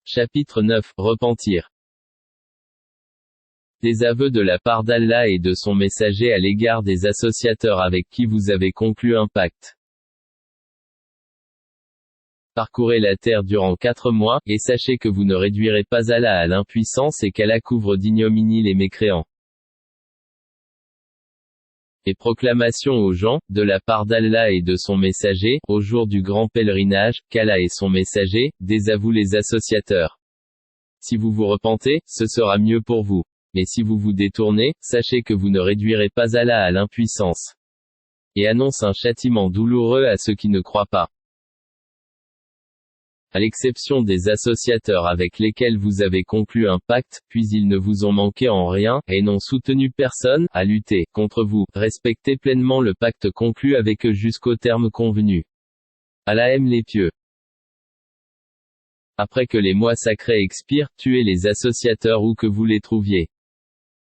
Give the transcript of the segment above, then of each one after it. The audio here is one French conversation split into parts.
Chapitre 9. Repentir. Des aveux de la part d'Allah et de son messager à l'égard des associateurs avec qui vous avez conclu un pacte. Parcourez la terre durant 4 mois, et sachez que vous ne réduirez pas Allah à l'impuissance et qu'Allah couvre d'ignominie les mécréants. Et proclamation aux gens, de la part d'Allah et de son messager, au jour du grand pèlerinage, qu'Allah et son messager, désavouent les associateurs. Si vous vous repentez, ce sera mieux pour vous. Mais si vous vous détournez, sachez que vous ne réduirez pas Allah à l'impuissance. Et annonce un châtiment douloureux à ceux qui ne croient pas. À l'exception des associateurs avec lesquels vous avez conclu un pacte, puis ils ne vous ont manqué en rien, et n'ont soutenu personne, à lutter, contre vous, respectez pleinement le pacte conclu avec eux jusqu'au terme convenu. Allah aime les pieux. Après que les mois sacrés expirent, tuez les associateurs où que vous les trouviez.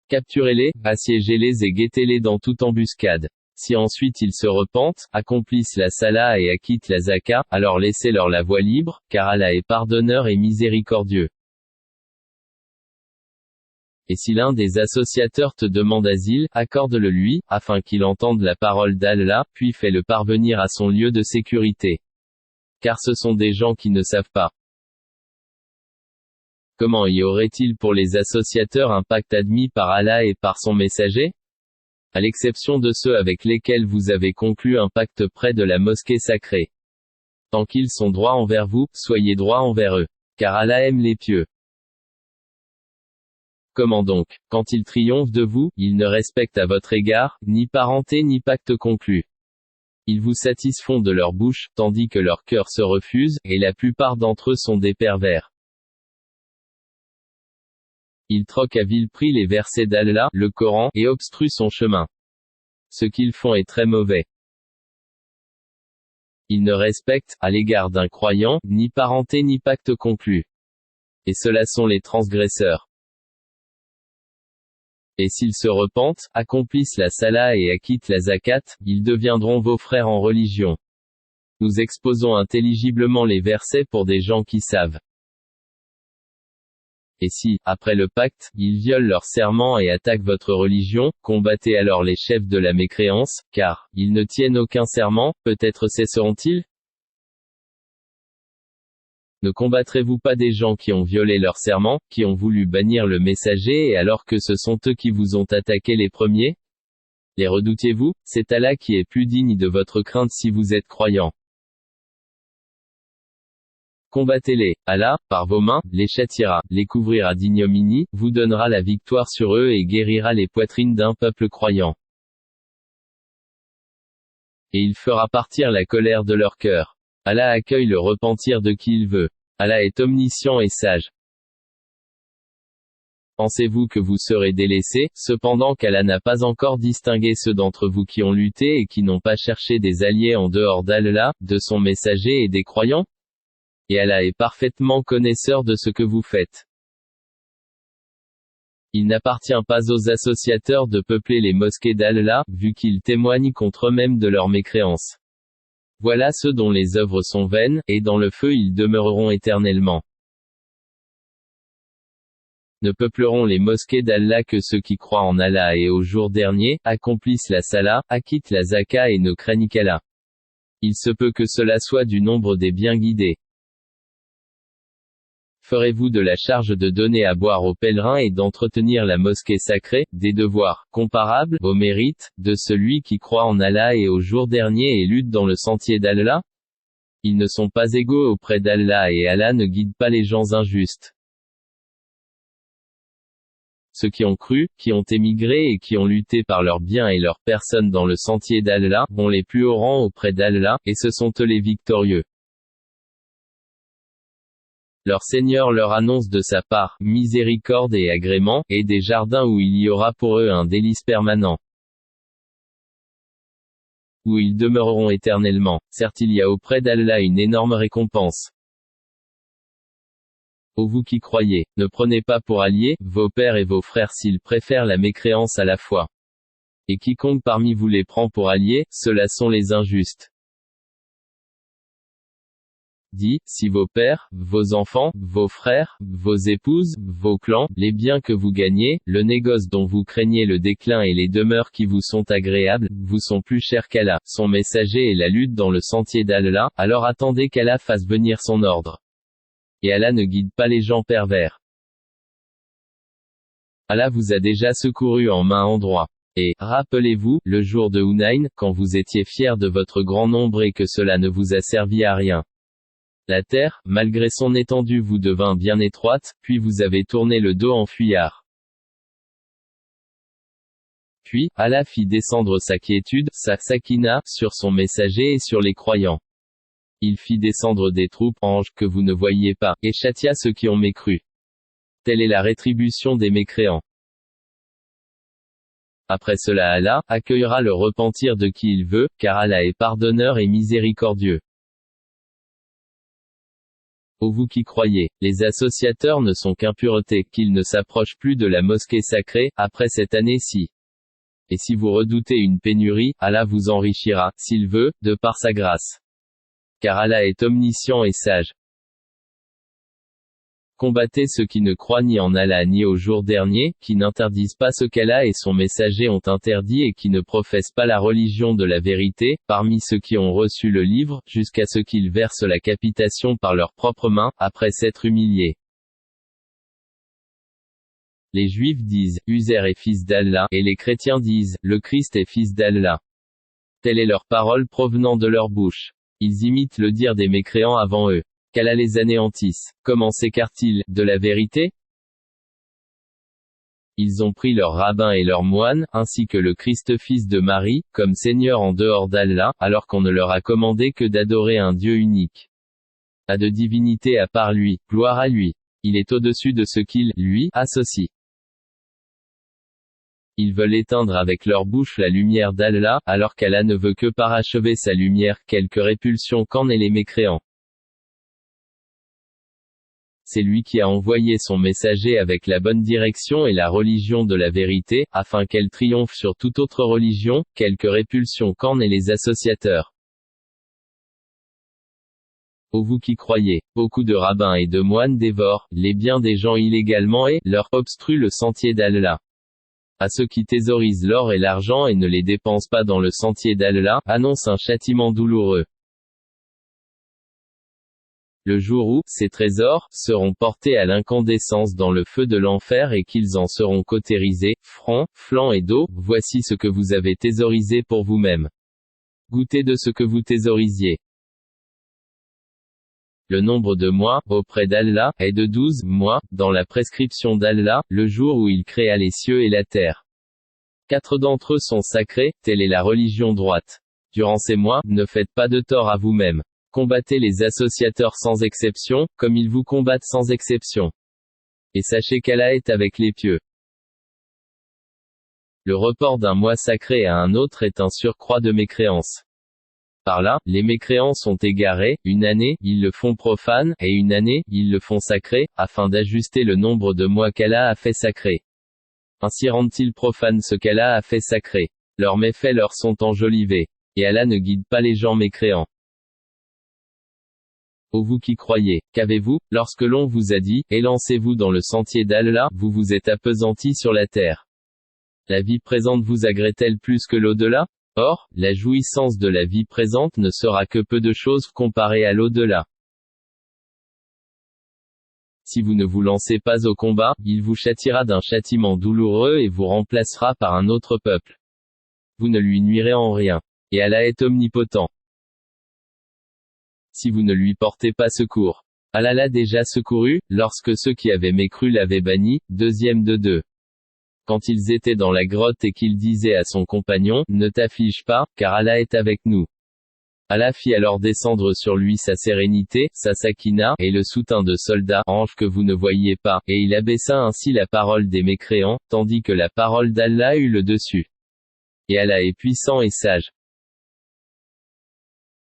Capturez-les, assiégez-les et guettez-les dans toute embuscade. Si ensuite ils se repentent, accomplissent la salah et acquittent la zaka, alors laissez-leur la voie libre, car Allah est pardonneur et miséricordieux. Et si l'un des associateurs te demande asile, accorde-le lui, afin qu'il entende la parole d'Allah, puis fais-le parvenir à son lieu de sécurité. Car ce sont des gens qui ne savent pas. Comment y aurait-il pour les associateurs un pacte admis par Allah et par son messager ? À l'exception de ceux avec lesquels vous avez conclu un pacte près de la mosquée sacrée. Tant qu'ils sont droits envers vous, soyez droits envers eux. Car Allah aime les pieux. Comment donc, quand ils triomphent de vous, ils ne respectent à votre égard, ni parenté ni pacte conclu. Ils vous satisfont de leur bouche, tandis que leur cœur se refuse, et la plupart d'entre eux sont des pervers. Ils troquent à vil prix les versets d'Allah, le Coran, et obstruent son chemin. Ce qu'ils font est très mauvais. Ils ne respectent, à l'égard d'un croyant, ni parenté ni pacte conclu. Et ceux-là sont les transgresseurs. Et s'ils se repentent, accomplissent la salah et acquittent la zakat, ils deviendront vos frères en religion. Nous exposons intelligiblement les versets pour des gens qui savent. Et si, après le pacte, ils violent leur serment et attaquent votre religion, combattez alors les chefs de la mécréance, car, ils ne tiennent aucun serment, peut-être cesseront-ils ? Ne combattrez-vous pas des gens qui ont violé leur serment, qui ont voulu bannir le messager et alors que ce sont eux qui vous ont attaqué les premiers ? Les redoutiez-vous ? C'est Allah qui est plus digne de votre crainte si vous êtes croyants. Combattez-les. Allah, par vos mains, les châtiera, les couvrira d'ignominie, vous donnera la victoire sur eux et guérira les poitrines d'un peuple croyant. Et il fera partir la colère de leur cœur. Allah accueille le repentir de qui il veut. Allah est omniscient et sage. Pensez-vous que vous serez délaissés, cependant qu'Allah n'a pas encore distingué ceux d'entre vous qui ont lutté et qui n'ont pas cherché des alliés en dehors d'Allah, de son messager et des croyants ? Et Allah est parfaitement connaisseur de ce que vous faites. Il n'appartient pas aux associateurs de peupler les mosquées d'Allah, vu qu'ils témoignent contre eux-mêmes de leur mécréance. Voilà ceux dont les œuvres sont vaines, et dans le feu ils demeureront éternellement. Ne peupleront les mosquées d'Allah que ceux qui croient en Allah et au jour dernier, accomplissent la salah, acquittent la zaka et ne craignent qu'Allah. Il se peut que cela soit du nombre des bien guidés. Ferez-vous de la charge de donner à boire aux pèlerins et d'entretenir la mosquée sacrée, des devoirs, comparables, au mérite, de celui qui croit en Allah et au jour dernier et lutte dans le sentier d'Allah ? Ils ne sont pas égaux auprès d'Allah et Allah ne guide pas les gens injustes. Ceux qui ont cru, qui ont émigré et qui ont lutté par leurs biens et leurs personnes dans le sentier d'Allah, ont les plus hauts rangs auprès d'Allah, et ce sont eux les victorieux. Leur Seigneur leur annonce de sa part, miséricorde et agrément, et des jardins où il y aura pour eux un délice permanent. Où ils demeureront éternellement. Certes il y a auprès d'Allah une énorme récompense. Ô vous qui croyez, ne prenez pas pour alliés, vos pères et vos frères s'ils préfèrent la mécréance à la foi. Et quiconque parmi vous les prend pour alliés, ceux-là sont les injustes. dit, si vos pères, vos enfants, vos frères, vos épouses, vos clans, les biens que vous gagnez, le négoce dont vous craignez le déclin et les demeures qui vous sont agréables, vous sont plus chers qu'Allah, son messager et la lutte dans le sentier d'Allah, alors attendez qu'Allah fasse venir son ordre. Et Allah ne guide pas les gens pervers. Allah vous a déjà secouru en main endroit. Et, rappelez-vous, le jour de Hunayn, quand vous étiez fiers de votre grand nombre et que cela ne vous a servi à rien. La terre, malgré son étendue vous devint bien étroite, puis vous avez tourné le dos en fuyard. Puis, Allah fit descendre sa quiétude, sa sakina, sur son messager et sur les croyants. Il fit descendre des troupes, anges, que vous ne voyiez pas, et châtia ceux qui ont mécru. Telle est la rétribution des mécréants. Après cela Allah accueillera le repentir de qui il veut, car Allah est pardonneur et miséricordieux. Ô vous qui croyez, les associateurs ne sont qu'impureté, qu'ils ne s'approchent plus de la mosquée sacrée, après cette année-ci. Et si vous redoutez une pénurie, Allah vous enrichira, s'il veut, de par sa grâce. Car Allah est omniscient et sage. Combattez ceux qui ne croient ni en Allah ni au jour dernier, qui n'interdisent pas ce qu'Allah et son messager ont interdit et qui ne professent pas la religion de la vérité, parmi ceux qui ont reçu le livre, jusqu'à ce qu'ils versent la capitation par leurs propres mains, après s'être humiliés. Les Juifs disent, Uzair est fils d'Allah, et les chrétiens disent, le Christ est fils d'Allah. Telle est leur parole provenant de leur bouche. Ils imitent le dire des mécréants avant eux. Qu'Allah les anéantisse. Comment s'écartent-ils de la vérité? Ils ont pris leurs rabbins et leurs moines, ainsi que le Christ fils de Marie, comme Seigneur en dehors d'Allah, alors qu'on ne leur a commandé que d'adorer un Dieu unique. Pas de divinité à part lui, gloire à lui. Il est au-dessus de ce qu'ils, lui, associent. Ils veulent éteindre avec leur bouche la lumière d'Allah, alors qu'Allah ne veut que parachever sa lumière, quelque répulsion qu'en aient les mécréants. C'est lui qui a envoyé son messager avec la bonne direction et la religion de la vérité, afin qu'elle triomphe sur toute autre religion, quelque répulsion qu'en aient les associateurs. Ô vous qui croyez, beaucoup de rabbins et de moines dévorent les biens des gens illégalement et leur obstruent le sentier d'Allah. À ceux qui thésaurisent l'or et l'argent et ne les dépensent pas dans le sentier d'Allah, annonce un châtiment douloureux. Le jour où, ces trésors, seront portés à l'incandescence dans le feu de l'enfer et qu'ils en seront cautérisés, francs, flancs et dos, voici ce que vous avez thésaurisé pour vous-même. Goûtez de ce que vous thésaurisiez. Le nombre de mois, auprès d'Allah, est de 12 mois, dans la prescription d'Allah, le jour où il créa les cieux et la terre. 4 d'entre eux sont sacrés, telle est la religion droite. Durant ces mois, ne faites pas de tort à vous-même. Combattez les associateurs sans exception, comme ils vous combattent sans exception. Et sachez qu'Allah est avec les pieux. Le report d'un mois sacré à un autre est un surcroît de mécréance. Par là, les mécréants sont égarés, une année, ils le font profane, et une année, ils le font sacré, afin d'ajuster le nombre de mois qu'Allah a fait sacré. Ainsi rendent-ils profane ce qu'Allah a fait sacré. Leurs méfaits leur sont enjolivés. Et Allah ne guide pas les gens mécréants. Ô vous qui croyez, qu'avez-vous, lorsque l'on vous a dit, élancez-vous dans le sentier d'Allah, vous vous êtes appesantis sur la terre. La vie présente vous agrée-t-elle plus que l'au-delà? Or, la jouissance de la vie présente ne sera que peu de choses comparée à l'au-delà. Si vous ne vous lancez pas au combat, il vous châtiera d'un châtiment douloureux et vous remplacera par un autre peuple. Vous ne lui nuirez en rien. Et Allah est omnipotent. Si vous ne lui portez pas secours. Allah l'a déjà secouru, lorsque ceux qui avaient mécru l'avaient banni, deuxième de 2. Quand ils étaient dans la grotte et qu'il disait à son compagnon, ne t'afflige pas, car Allah est avec nous. Allah fit alors descendre sur lui sa sérénité, sa sakina, et le soutien de soldats, anges que vous ne voyiez pas, et il abaissa ainsi la parole des mécréants, tandis que la parole d'Allah eut le dessus. Et Allah est puissant et sage.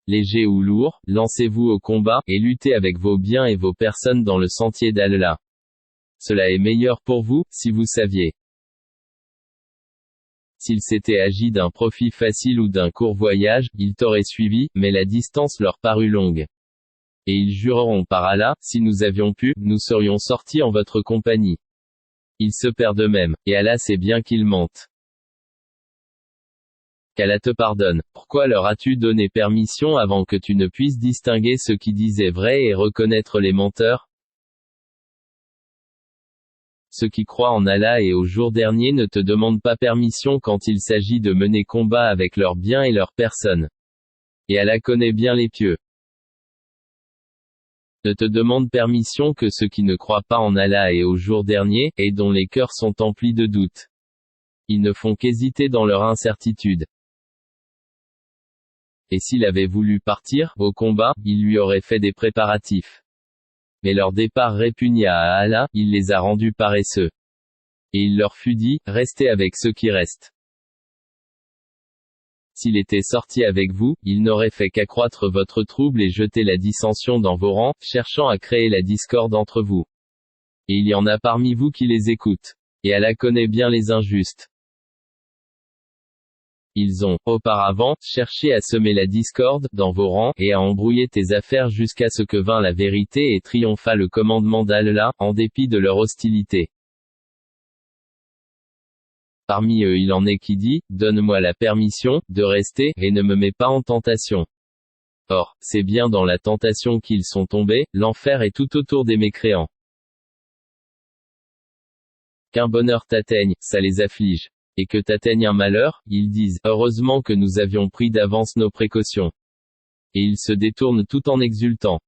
Léger ou lourd, lancez-vous au combat, et luttez avec vos biens et vos personnes dans le sentier d'Allah. Cela est meilleur pour vous, si vous saviez. S'il s'était agi d'un profit facile ou d'un court voyage, ils t'auraient suivi, mais la distance leur parut longue. Et ils jureront par Allah, si nous avions pu, nous serions sortis en votre compagnie. Ils se perdent eux-mêmes, et Allah sait bien qu'ils mentent. Qu'Allah te pardonne. Pourquoi leur as-tu donné permission avant que tu ne puisses distinguer ceux qui disaient vrai et reconnaître les menteurs? Ceux qui croient en Allah et au jour dernier ne te demandent pas permission quand il s'agit de mener combat avec leurs biens et leurs personnes. Et Allah connaît bien les pieux. Ne te demandent permission que ceux qui ne croient pas en Allah et au jour dernier, et dont les cœurs sont emplis de doutes. Ils ne font qu'hésiter dans leur incertitude. Et s'il avait voulu partir, au combat, il lui aurait fait des préparatifs. Mais leur départ répugna à Allah, il les a rendus paresseux. Et il leur fut dit, restez avec ceux qui restent. S'il était sorti avec vous, il n'aurait fait qu'accroître votre trouble et jeter la dissension dans vos rangs, cherchant à créer la discorde entre vous. Et il y en a parmi vous qui les écoutent. Et Allah connaît bien les injustes. Ils ont, auparavant, cherché à semer la discorde, dans vos rangs, et à embrouiller tes affaires jusqu'à ce que vint la vérité et triompha le commandement d'Allah, en dépit de leur hostilité. Parmi eux il en est qui dit, donne-moi la permission, de rester, et ne me mets pas en tentation. Or, c'est bien dans la tentation qu'ils sont tombés, l'enfer est tout autour des mécréants. Qu'un bonheur t'atteigne, ça les afflige. Et que t'atteigne un malheur, ils disent, heureusement que nous avions pris d'avance nos précautions. Et ils se détournent tout en exultant.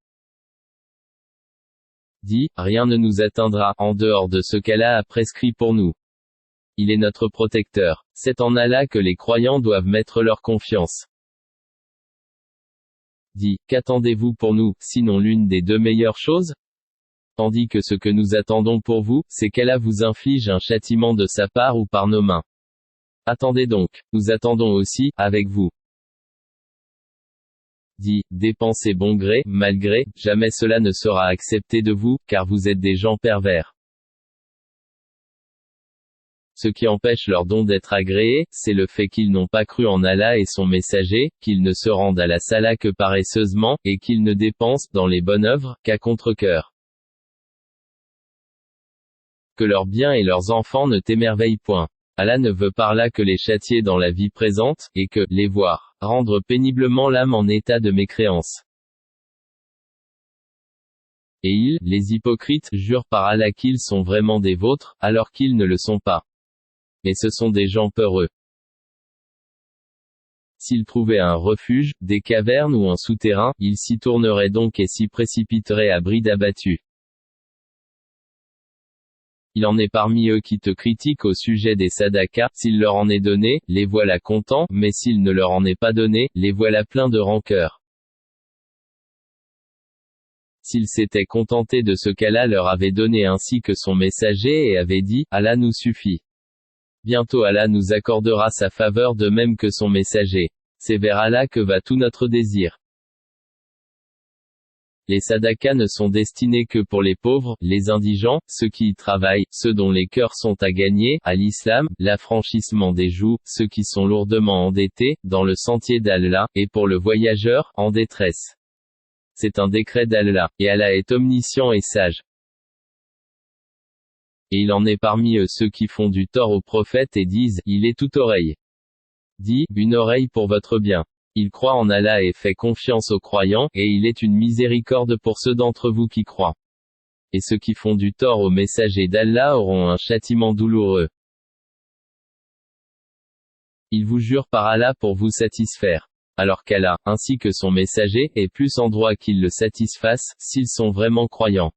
Dis, rien ne nous atteindra, en dehors de ce qu'Allah a prescrit pour nous. Il est notre protecteur. C'est en Allah que les croyants doivent mettre leur confiance. Dis, qu'attendez-vous pour nous, sinon l'une des deux meilleures choses? Tandis que ce que nous attendons pour vous, c'est qu'Allah vous inflige un châtiment de sa part ou par nos mains. Attendez donc, nous attendons aussi, avec vous. Dis, dépensez bon gré, mal gré, jamais cela ne sera accepté de vous, car vous êtes des gens pervers. Ce qui empêche leur don d'être agréé, c'est le fait qu'ils n'ont pas cru en Allah et son messager, qu'ils ne se rendent à la salat que paresseusement, et qu'ils ne dépensent, dans les bonnes œuvres, qu'à contre-cœur. Que leurs biens et leurs enfants ne t'émerveillent point. Allah ne veut par là que les châtier dans la vie présente, et que, les voir, rendre péniblement l'âme en état de mécréance. Et ils, les hypocrites, jurent par Allah qu'ils sont vraiment des vôtres, alors qu'ils ne le sont pas. Mais ce sont des gens peureux. S'ils trouvaient un refuge, des cavernes ou un souterrain, ils s'y tourneraient donc et s'y précipiteraient à bride abattue. Il en est parmi eux qui te critiquent au sujet des sadakas, s'il leur en est donné, les voilà contents, mais s'il ne leur en est pas donné, les voilà pleins de rancœur. S'ils s'étaient contentés de ce qu'Allah leur avait donné ainsi que son messager et avait dit, Allah nous suffit. Bientôt Allah nous accordera sa faveur de même que son messager. C'est vers Allah que va tout notre désir. Les sadakas ne sont destinés que pour les pauvres, les indigents, ceux qui y travaillent, ceux dont les cœurs sont à gagner, à l'islam, l'affranchissement des joues, ceux qui sont lourdement endettés, dans le sentier d'Allah, et pour le voyageur, en détresse. C'est un décret d'Allah, et Allah est omniscient et sage. Et il en est parmi eux ceux qui font du tort au prophète et disent, il est tout oreille. Dis, une oreille pour votre bien. Il croit en Allah et fait confiance aux croyants, et il est une miséricorde pour ceux d'entre vous qui croient. Et ceux qui font du tort aux messagers d'Allah auront un châtiment douloureux. Ils vous jurent par Allah pour vous satisfaire. Alors qu'Allah, ainsi que son messager, est plus en droit qu'ils le satisfassent, s'ils sont vraiment croyants.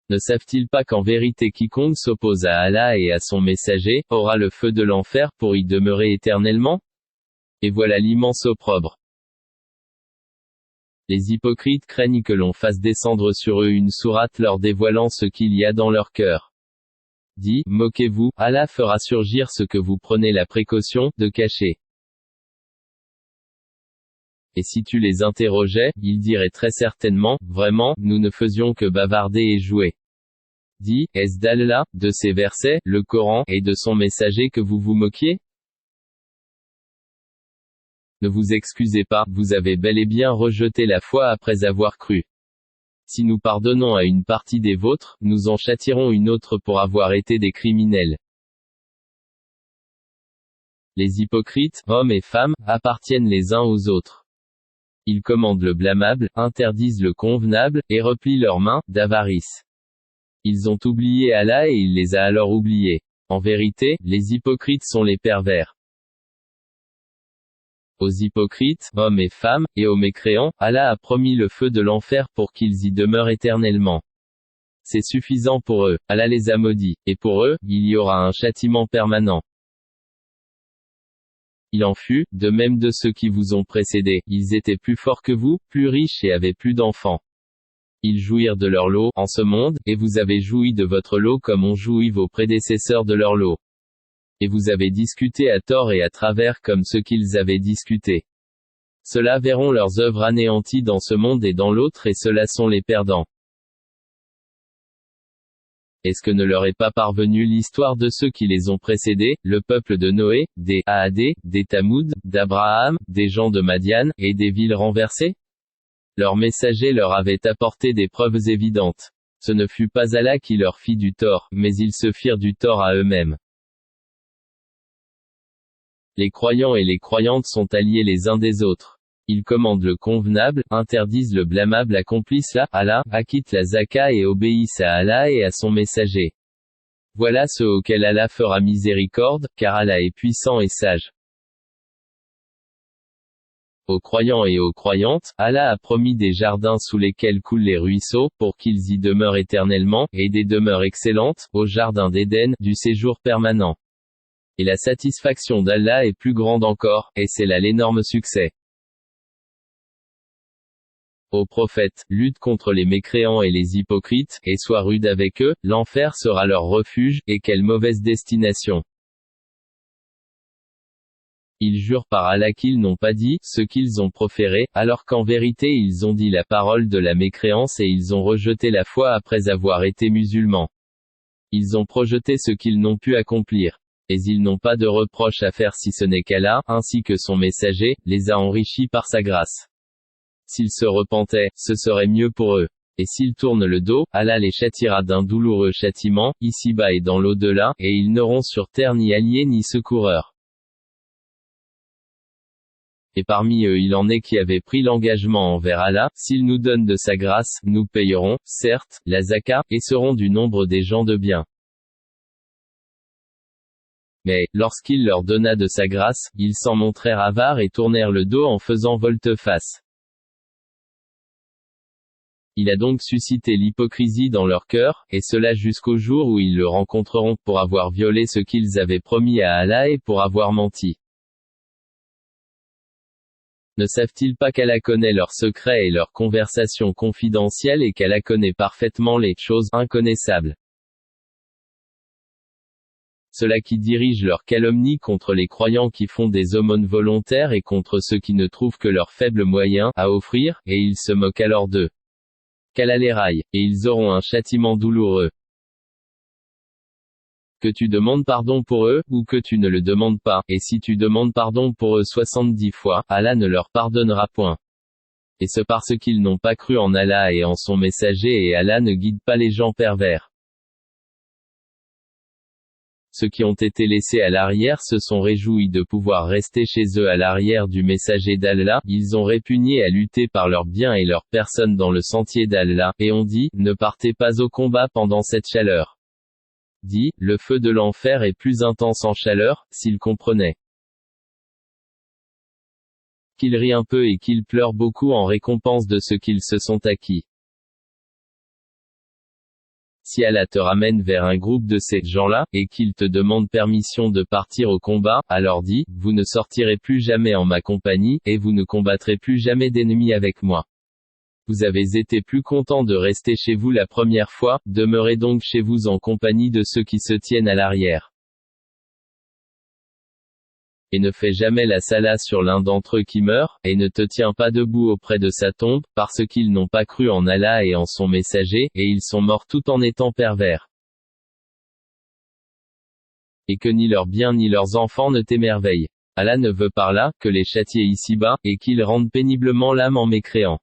Ne savent-ils pas qu'en vérité quiconque s'oppose à Allah et à son messager, aura le feu de l'enfer pour y demeurer éternellement? Et voilà l'immense opprobre. Les hypocrites craignent que l'on fasse descendre sur eux une sourate leur dévoilant ce qu'il y a dans leur cœur. Dis, moquez-vous, Allah fera surgir ce que vous prenez la précaution de cacher. Et si tu les interrogeais, ils diraient très certainement, vraiment, nous ne faisions que bavarder et jouer. Dis, est-ce d'Allah, de ses versets, le Coran, et de son messager que vous vous moquiez? Ne vous excusez pas, vous avez bel et bien rejeté la foi après avoir cru. Si nous pardonnons à une partie des vôtres, nous en châtierons une autre pour avoir été des criminels. Les hypocrites, hommes et femmes, appartiennent les uns aux autres. Ils commandent le blâmable, interdisent le convenable, et replient leurs mains, d'avarice. Ils ont oublié Allah et il les a alors oubliés. En vérité, les hypocrites sont les pervers. Aux hypocrites, hommes et femmes, et aux mécréants, Allah a promis le feu de l'enfer pour qu'ils y demeurent éternellement. C'est suffisant pour eux, Allah les a maudits, et pour eux, il y aura un châtiment permanent. Il en fut, de même de ceux qui vous ont précédés, ils étaient plus forts que vous, plus riches et avaient plus d'enfants. Ils jouirent de leur lot, en ce monde, et vous avez joui de votre lot comme ont joui vos prédécesseurs de leur lot. Et vous avez discuté à tort et à travers comme ceux qu'ils avaient discuté. Ceux-là verront leurs œuvres anéanties dans ce monde et dans l'autre et ceux-là sont les perdants. Est-ce que ne leur est pas parvenue l'histoire de ceux qui les ont précédés, le peuple de Noé, des Aad, des Tamoud, d'Abraham, des gens de Madian, et des villes renversées? Leurs messagers leur avaient apporté des preuves évidentes. Ce ne fut pas Allah qui leur fit du tort, mais ils se firent du tort à eux-mêmes. Les croyants et les croyantes sont alliés les uns des autres. Ils commandent le convenable, interdisent le blâmable, accomplissent la Allah, acquittent la zaka et obéissent à Allah et à son messager. Voilà ceux auxquels Allah fera miséricorde, car Allah est puissant et sage. Aux croyants et aux croyantes, Allah a promis des jardins sous lesquels coulent les ruisseaux, pour qu'ils y demeurent éternellement, et des demeures excellentes, au jardin d'Éden, du séjour permanent. Et la satisfaction d'Allah est plus grande encore, et c'est là l'énorme succès. Ô prophète, lutte contre les mécréants et les hypocrites, et sois rude avec eux, l'enfer sera leur refuge, et quelle mauvaise destination. Ils jurent par Allah qu'ils n'ont pas dit ce qu'ils ont proféré, alors qu'en vérité ils ont dit la parole de la mécréance et ils ont rejeté la foi après avoir été musulmans. Ils ont projeté ce qu'ils n'ont pu accomplir. Et ils n'ont pas de reproche à faire si ce n'est qu'Allah, ainsi que son messager, les a enrichis par sa grâce. S'ils se repentaient, ce serait mieux pour eux. Et s'ils tournent le dos, Allah les châtiera d'un douloureux châtiment, ici-bas et dans l'au-delà, et ils n'auront sur terre ni alliés ni secoureurs. Et parmi eux il en est qui avaient pris l'engagement envers Allah, s'il nous donne de sa grâce, nous payerons, certes, la zaka, et serons du nombre des gens de bien. Mais, lorsqu'il leur donna de sa grâce, ils s'en montrèrent avares et tournèrent le dos en faisant volte-face. Il a donc suscité l'hypocrisie dans leur cœur, et cela jusqu'au jour où ils le rencontreront, pour avoir violé ce qu'ils avaient promis à Allah et pour avoir menti. Ne savent-ils pas qu'Allah connaît leurs secrets et leurs conversations confidentielles et qu'Allah connaît parfaitement les choses inconnaissables? Ceux-là qui dirigent leur calomnie contre les croyants qui font des aumônes volontaires et contre ceux qui ne trouvent que leurs faibles moyens à offrir, et ils se moquent alors d'eux. Qu'Allah les raille, et ils auront un châtiment douloureux. Que tu demandes pardon pour eux, ou que tu ne le demandes pas, et si tu demandes pardon pour eux 70 fois, Allah ne leur pardonnera point. Et ce parce qu'ils n'ont pas cru en Allah et en son messager et Allah ne guide pas les gens pervers. Ceux qui ont été laissés à l'arrière se sont réjouis de pouvoir rester chez eux à l'arrière du messager d'Allah, ils ont répugné à lutter par leurs biens et leurs personnes dans le sentier d'Allah, et ont dit, ne partez pas au combat pendant cette chaleur. Dit, le feu de l'enfer est plus intense en chaleur, s'ils comprenaient. Qu'ils rient un peu et qu'ils pleurent beaucoup en récompense de ce qu'ils se sont acquis. Si Allah te ramène vers un groupe de ces gens-là, et qu'ils te demandent permission de partir au combat, alors dis, vous ne sortirez plus jamais en ma compagnie, et vous ne combattrez plus jamais d'ennemis avec moi. Vous avez été plus content de rester chez vous la première fois, demeurez donc chez vous en compagnie de ceux qui se tiennent à l'arrière. Et ne fais jamais la salah sur l'un d'entre eux qui meurt, et ne te tiens pas debout auprès de sa tombe, parce qu'ils n'ont pas cru en Allah et en son messager, et ils sont morts tout en étant pervers. Et que ni leurs biens ni leurs enfants ne t'émerveillent. Allah ne veut par là que les châtier ici-bas, et qu'il rende péniblement l'âme en mécréant.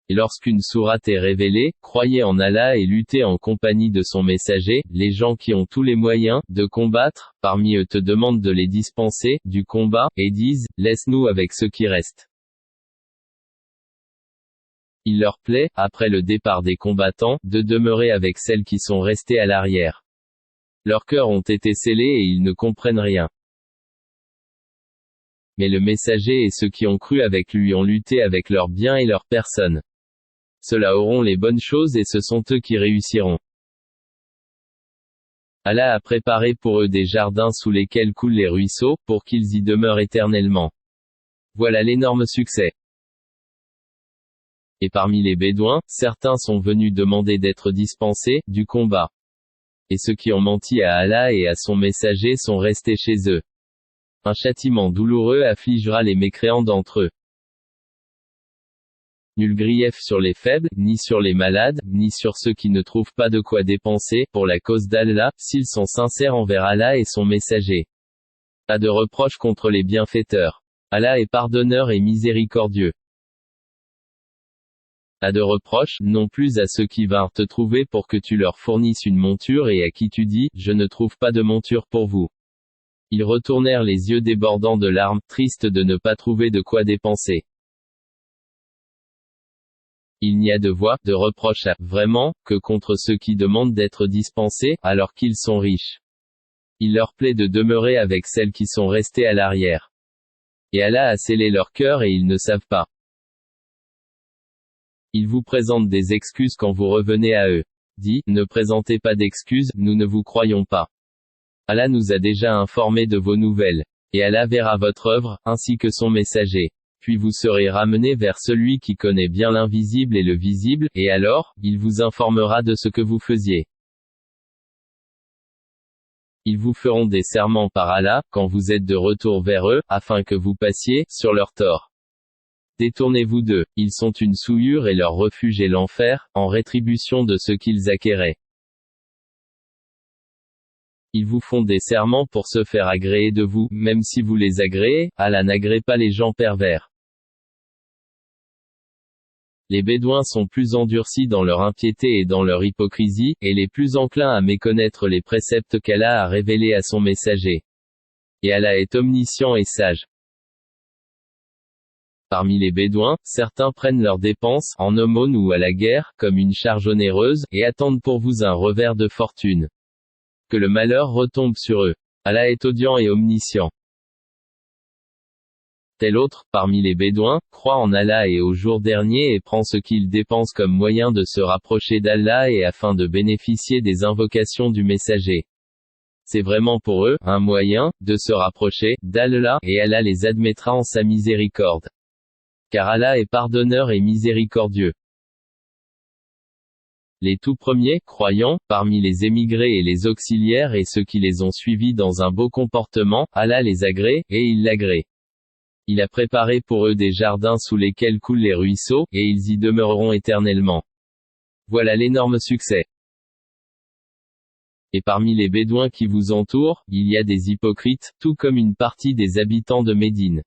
Et lorsqu'une sourate est révélée, croyez en Allah et luttez en compagnie de son messager. Les gens qui ont tous les moyens de combattre, parmi eux te demandent de les dispenser du combat, et disent, laisse-nous avec ceux qui restent. Il leur plaît, après le départ des combattants, de demeurer avec celles qui sont restées à l'arrière. Leurs cœurs ont été scellés et ils ne comprennent rien. Mais le messager et ceux qui ont cru avec lui ont lutté avec leurs biens et leurs personnes. Ceux-là auront les bonnes choses et ce sont eux qui réussiront. Allah a préparé pour eux des jardins sous lesquels coulent les ruisseaux, pour qu'ils y demeurent éternellement. Voilà l'énorme succès. Et parmi les Bédouins, certains sont venus demander d'être dispensés du combat. Et ceux qui ont menti à Allah et à son messager sont restés chez eux. Un châtiment douloureux affligera les mécréants d'entre eux. Nul grief sur les faibles, ni sur les malades, ni sur ceux qui ne trouvent pas de quoi dépenser, pour la cause d'Allah, s'ils sont sincères envers Allah et son messager. Pas de reproche contre les bienfaiteurs. Allah est pardonneur et miséricordieux. Pas de reproche, non plus à ceux qui vinrent te trouver pour que tu leur fournisses une monture et à qui tu dis, je ne trouve pas de monture pour vous. Ils retournèrent les yeux débordants de larmes, tristes de ne pas trouver de quoi dépenser. Il n'y a de voix, de reproche à, vraiment, que contre ceux qui demandent d'être dispensés, alors qu'ils sont riches. Il leur plaît de demeurer avec celles qui sont restées à l'arrière. Et Allah a scellé leur cœur et ils ne savent pas. Ils vous présentent des excuses quand vous revenez à eux. Dis, ne présentez pas d'excuses, nous ne vous croyons pas. Allah nous a déjà informés de vos nouvelles. Et Allah verra votre œuvre, ainsi que son messager. Puis vous serez ramenés vers celui qui connaît bien l'invisible et le visible, et alors, il vous informera de ce que vous faisiez. Ils vous feront des serments par Allah, quand vous êtes de retour vers eux, afin que vous passiez, sur leur tort. Détournez-vous d'eux, ils sont une souillure et leur refuge est l'enfer, en rétribution de ce qu'ils acquéraient. Ils vous font des serments pour se faire agréer de vous, même si vous les agréez, Allah n'agrée pas les gens pervers. Les Bédouins sont plus endurcis dans leur impiété et dans leur hypocrisie, et les plus enclins à méconnaître les préceptes qu'Allah a révélés à son messager. Et Allah est omniscient et sage. Parmi les Bédouins, certains prennent leurs dépenses, en aumône ou à la guerre, comme une charge onéreuse, et attendent pour vous un revers de fortune. Que le malheur retombe sur eux. Allah est audient et omniscient. Tel autre, parmi les Bédouins, croit en Allah et au jour dernier et prend ce qu'il dépense comme moyen de se rapprocher d'Allah et afin de bénéficier des invocations du messager. C'est vraiment pour eux, un moyen, de se rapprocher d'Allah, et Allah les admettra en sa miséricorde. Car Allah est pardonneur et miséricordieux. Les tout premiers, croyants, parmi les émigrés et les auxiliaires et ceux qui les ont suivis dans un beau comportement, Allah les agrée, et il l'agrée. Il a préparé pour eux des jardins sous lesquels coulent les ruisseaux, et ils y demeureront éternellement. Voilà l'énorme succès. Et parmi les Bédouins qui vous entourent, il y a des hypocrites, tout comme une partie des habitants de Médine.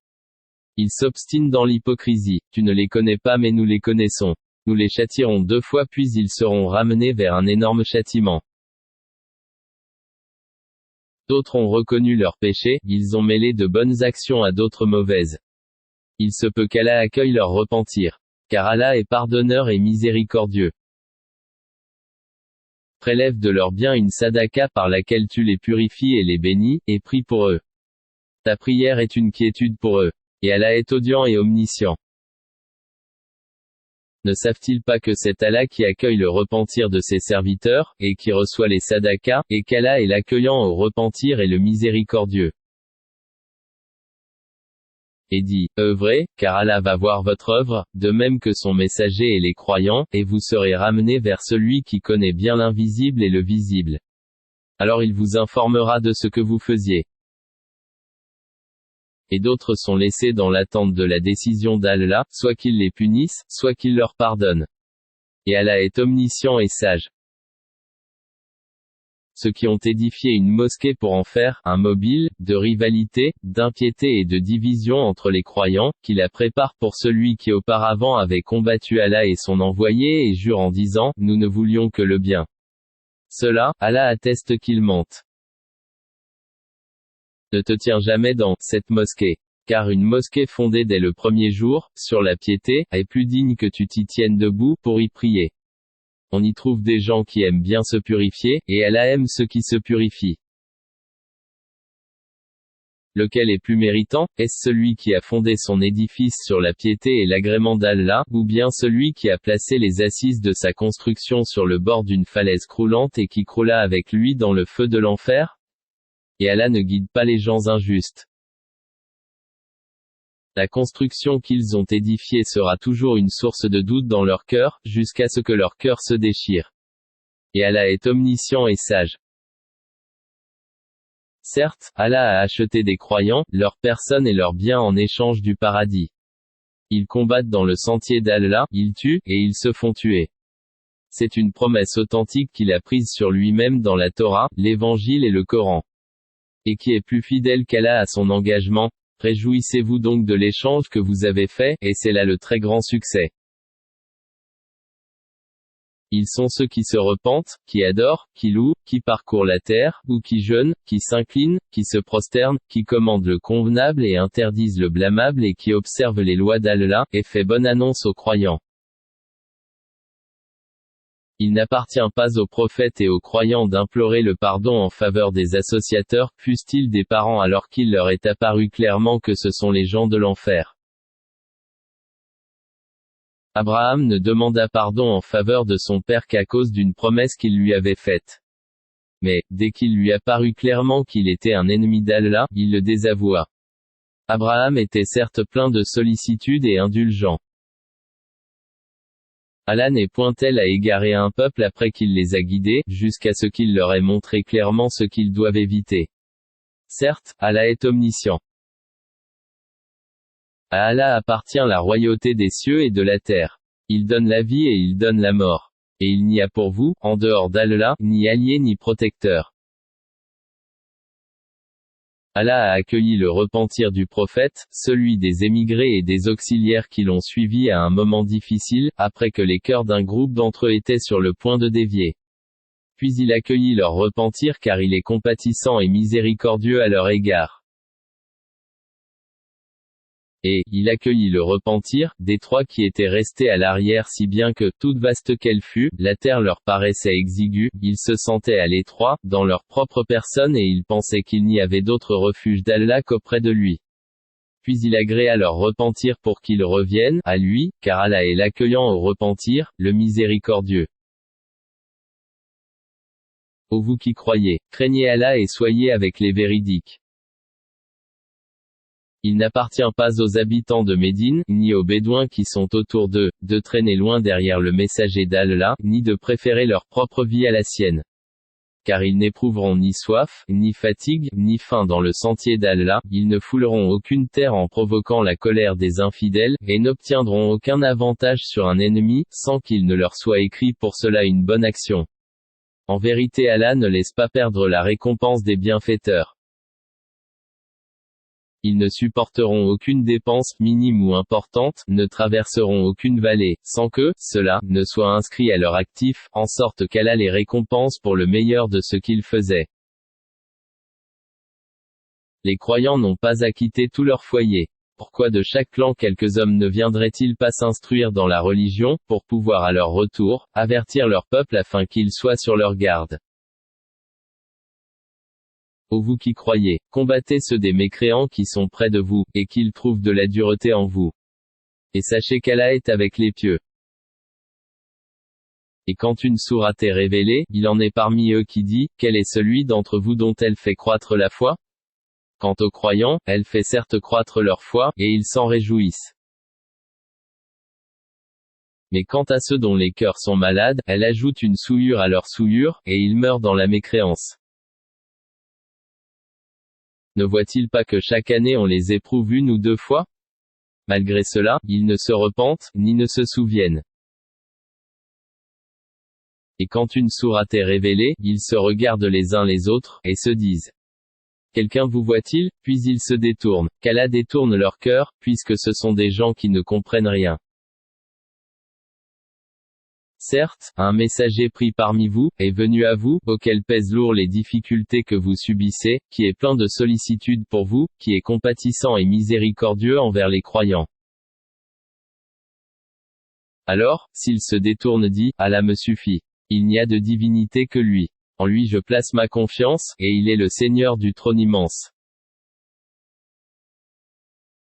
Ils s'obstinent dans l'hypocrisie. Tu ne les connais pas mais nous les connaissons. Nous les châtierons 2 fois puis ils seront ramenés vers un énorme châtiment. D'autres ont reconnu leurs péchés, ils ont mêlé de bonnes actions à d'autres mauvaises. Il se peut qu'Allah accueille leur repentir. Car Allah est pardonneur et miséricordieux. Prélève de leurs biens une sadaka par laquelle tu les purifies et les bénis, et prie pour eux. Ta prière est une quiétude pour eux. Et Allah est audient et omniscient. Ne savent-ils pas que c'est Allah qui accueille le repentir de ses serviteurs, et qui reçoit les sadakas, et qu'Allah est l'accueillant au repentir et le miséricordieux. Et dit, œuvrez, car Allah va voir votre œuvre, de même que son messager et les croyants, et vous serez ramenés vers celui qui connaît bien l'invisible et le visible. Alors il vous informera de ce que vous faisiez. Et d'autres sont laissés dans l'attente de la décision d'Allah, soit qu'il les punisse, soit qu'il leur pardonne. Et Allah est omniscient et sage. Ceux qui ont édifié une mosquée pour en faire un mobile de rivalité, d'impiété et de division entre les croyants, qui la préparent pour celui qui auparavant avait combattu Allah et son envoyé et jure en disant « Nous ne voulions que le bien ». Cela, Allah atteste qu'ils mentent. Ne te tiens jamais dans cette mosquée. Car une mosquée fondée dès le premier jour, sur la piété, est plus digne que tu t'y tiennes debout, pour y prier. On y trouve des gens qui aiment bien se purifier, et Allah aime ceux qui se purifient. Lequel est plus méritant, est-ce celui qui a fondé son édifice sur la piété et l'agrément d'Allah, ou bien celui qui a placé les assises de sa construction sur le bord d'une falaise croulante et qui croula avec lui dans le feu de l'enfer? Et Allah ne guide pas les gens injustes. La construction qu'ils ont édifiée sera toujours une source de doute dans leur cœur, jusqu'à ce que leur cœur se déchire. Et Allah est omniscient et sage. Certes, Allah a acheté des croyants, leurs personnes et leurs biens en échange du paradis. Ils combattent dans le sentier d'Allah, ils tuent, et ils se font tuer. C'est une promesse authentique qu'il a prise sur lui-même dans la Torah, l'Évangile et le Coran. Et qui est plus fidèle qu'Allah à son engagement? Réjouissez-vous donc de l'échange que vous avez fait, et c'est là le très grand succès. Ils sont ceux qui se repentent, qui adorent, qui louent, qui parcourent la terre, ou qui jeûnent, qui s'inclinent, qui se prosternent, qui commandent le convenable et interdisent le blâmable et qui observent les lois d'Allah, et fait bonne annonce aux croyants. Il n'appartient pas aux prophètes et aux croyants d'implorer le pardon en faveur des associateurs, fussent-ils des parents alors qu'il leur est apparu clairement que ce sont les gens de l'enfer. Abraham ne demanda pardon en faveur de son père qu'à cause d'une promesse qu'il lui avait faite. Mais, dès qu'il lui apparut clairement qu'il était un ennemi d'Allah, il le désavoua. Abraham était certes plein de sollicitude et indulgent. Allah n'est point tel à égarer un peuple après qu'il les a guidés, jusqu'à ce qu'il leur ait montré clairement ce qu'ils doivent éviter. Certes, Allah est omniscient. À Allah appartient la royauté des cieux et de la terre. Il donne la vie et il donne la mort. Et il n'y a pour vous, en dehors d'Allah, ni allié ni protecteur. Allah a accueilli le repentir du prophète, celui des émigrés et des auxiliaires qui l'ont suivi à un moment difficile, après que les cœurs d'un groupe d'entre eux étaient sur le point de dévier. Puis il accueillit leur repentir car il est compatissant et miséricordieux à leur égard. Et, il accueillit le repentir, des trois qui étaient restés à l'arrière si bien que, toute vaste qu'elle fût, la terre leur paraissait exiguë, ils se sentaient à l'étroit, dans leur propre personne et ils pensaient qu'il n'y avait d'autre refuge d'Allah qu'auprès de lui. Puis il agréa leur repentir pour qu'ils reviennent, à lui, car Allah est l'accueillant au repentir, le miséricordieux. Ô vous qui croyez, craignez Allah et soyez avec les véridiques. Il n'appartient pas aux habitants de Médine, ni aux Bédouins qui sont autour d'eux, de traîner loin derrière le messager d'Allah, ni de préférer leur propre vie à la sienne. Car ils n'éprouveront ni soif, ni fatigue, ni faim dans le sentier d'Allah, ils ne fouleront aucune terre en provoquant la colère des infidèles, et n'obtiendront aucun avantage sur un ennemi, sans qu'il ne leur soit écrit pour cela une bonne action. En vérité Allah ne laisse pas perdre la récompense des bienfaiteurs. Ils ne supporteront aucune dépense, minime ou importante, ne traverseront aucune vallée, sans que, cela, ne soit inscrit à leur actif, en sorte qu'Allah les récompense pour le meilleur de ce qu'ils faisaient. Les croyants n'ont pas acquitté tout leur foyer. Pourquoi de chaque clan quelques hommes ne viendraient-ils pas s'instruire dans la religion, pour pouvoir à leur retour, avertir leur peuple afin qu'ils soient sur leur garde? Ô vous qui croyez, combattez ceux des mécréants qui sont près de vous, et qu'ils trouvent de la dureté en vous. Et sachez qu'Allah est avec les pieux. Et quand une sourate est révélée, il en est parmi eux qui dit, quel est celui d'entre vous dont elle fait croître la foi? Quant aux croyants, elle fait certes croître leur foi, et ils s'en réjouissent. Mais quant à ceux dont les cœurs sont malades, elle ajoute une souillure à leur souillure, et ils meurent dans la mécréance. Ne voit-il pas que chaque année on les éprouve une ou deux fois? Malgré cela, ils ne se repentent, ni ne se souviennent. Et quand une sourate est révélée, ils se regardent les uns les autres, et se disent: quelqu'un vous voit-il? Puis ils se détournent. Qu'Allah détourne leur cœur, puisque ce sont des gens qui ne comprennent rien. Certes, un messager pris parmi vous, est venu à vous, auquel pèsent lourd les difficultés que vous subissez, qui est plein de sollicitude pour vous, qui est compatissant et miséricordieux envers les croyants. Alors, s'il se détourne, dit: Allah me suffit. Il n'y a de divinité que lui. En lui je place ma confiance, et il est le Seigneur du trône immense.